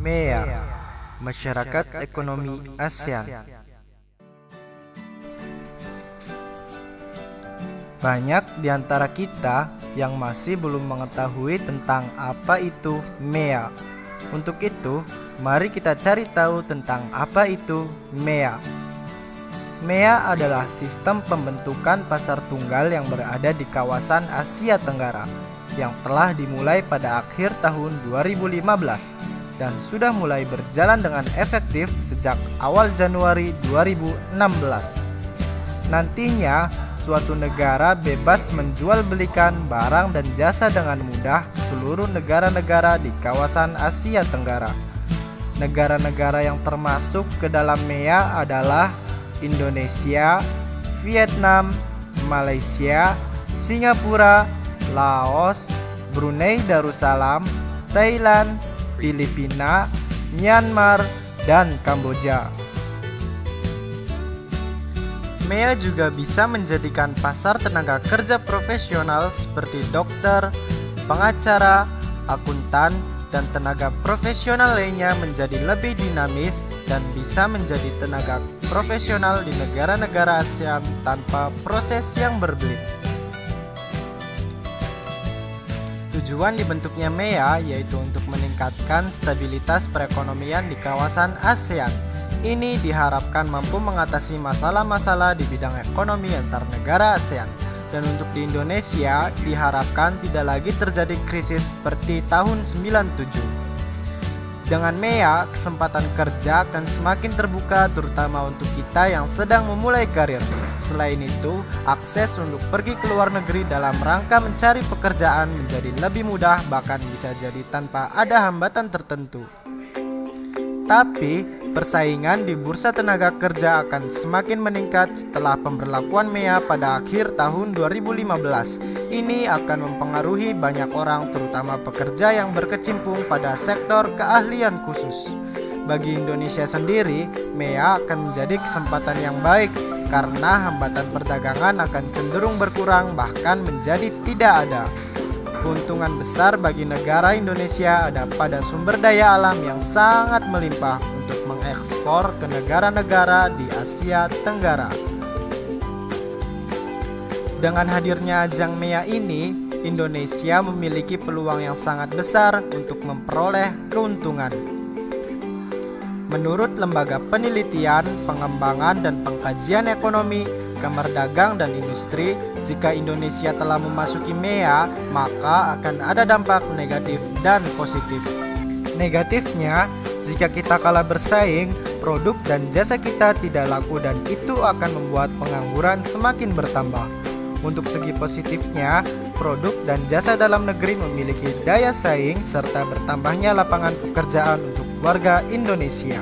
MEA, Masyarakat Ekonomi ASEAN. Banyak di antara kita yang masih belum mengetahui tentang apa itu MEA. Untuk itu, mari kita cari tahu tentang apa itu MEA. MEA adalah sistem pembentukan pasar tunggal yang berada di kawasan Asia Tenggara yang telah dimulai pada akhir tahun 2015 dan sudah mulai berjalan dengan efektif sejak awal Januari 2016. Nantinya, suatu negara bebas menjual belikan barang dan jasa dengan mudah ke seluruh negara-negara di kawasan Asia Tenggara. Negara-negara yang termasuk ke dalam MEA adalah Indonesia, Vietnam, Malaysia, Singapura, Laos, Brunei Darussalam, Thailand, Filipina, Myanmar, dan Kamboja. MEA juga bisa menjadikan pasar tenaga kerja profesional seperti dokter, pengacara, akuntan, dan tenaga profesional lainnya menjadi lebih dinamis dan bisa menjadi tenaga profesional di negara-negara ASEAN tanpa proses yang berbelit. Tujuan dibentuknya MEA yaitu untuk meningkatkan stabilitas perekonomian di kawasan ASEAN. Ini diharapkan mampu mengatasi masalah-masalah di bidang ekonomi antar negara ASEAN. Dan untuk di Indonesia diharapkan tidak lagi terjadi krisis seperti tahun 97. Dengan MEA, kesempatan kerja akan semakin terbuka terutama untuk kita yang sedang memulai karir. Selain itu, akses untuk pergi ke luar negeri dalam rangka mencari pekerjaan menjadi lebih mudah, bahkan bisa jadi tanpa ada hambatan tertentu. Tapi, persaingan di bursa tenaga kerja akan semakin meningkat setelah pemberlakuan MEA pada akhir tahun 2015. Ini akan mempengaruhi banyak orang, terutama pekerja yang berkecimpung pada sektor keahlian khusus. Bagi Indonesia sendiri, MEA akan menjadi kesempatan yang baik karena hambatan perdagangan akan cenderung berkurang bahkan menjadi tidak ada. Keuntungan besar bagi negara Indonesia ada pada sumber daya alam yang sangat melimpah untuk mengekspor ke negara-negara di Asia Tenggara. Dengan hadirnya ajang MEA ini, Indonesia memiliki peluang yang sangat besar untuk memperoleh keuntungan. Menurut Lembaga Penelitian, Pengembangan, dan Pengkajian Ekonomi, Kamar Dagang dan Industri, jika Indonesia telah memasuki MEA, maka akan ada dampak negatif dan positif. Negatifnya, jika kita kalah bersaing, produk dan jasa kita tidak laku dan itu akan membuat pengangguran semakin bertambah. Untuk segi positifnya, produk dan jasa dalam negeri memiliki daya saing serta bertambahnya lapangan pekerjaan untuk warga Indonesia.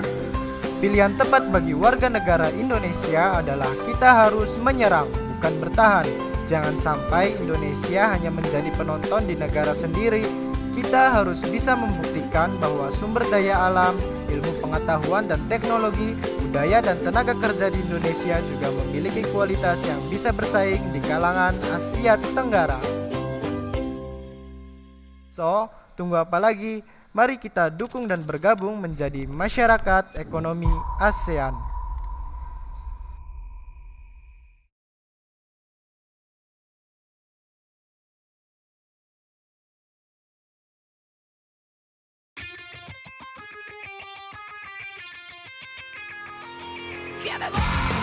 Pilihan tepat bagi warga negara Indonesia adalah kita harus menyerang, bukan bertahan. Jangan sampai Indonesia hanya menjadi penonton di negara sendiri. Kita harus bisa membuktikan bahwa sumber daya alam, ilmu pengetahuan dan teknologi, budaya dan tenaga kerja di Indonesia juga memiliki kualitas yang bisa bersaing di kalangan Asia Tenggara. So, tunggu apa lagi? Mari kita dukung dan bergabung menjadi masyarakat ekonomi ASEAN. Give me more!